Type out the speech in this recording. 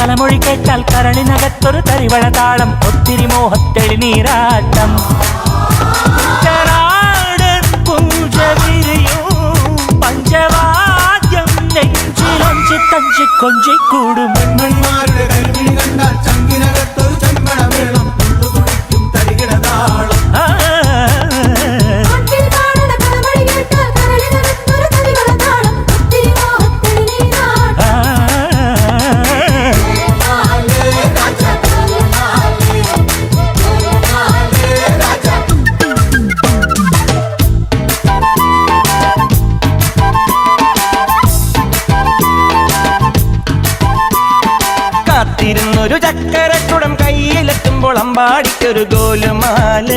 തലമൊഴി കേട്ടാൽ കരളിനകത്തൊരു തരിവള താളം, ഒത്തിരി മോഹത്തെളിനീരാട്ടം. പൂജ വിരിയും പഞ്ചവാദ്യം നെഞ്ചിലൊഞ്ചി തഞ്ചി കൊഞ്ചിക്കൂടും. പെൺമന്മാരുടെ കരിമിഴി കണ്ടാൽ ചങ്കിനകത്തൊരു ചെമ്പട വേണം, തുള്ളുതുടിക്കും തരികിടതാളം. കാത്തിരുന്നൊരു ചക്കരക്കുടം കയ്യിലെത്തുമ്പോൾ അമ്പാടിക്കൊരു ഗോലുമാല.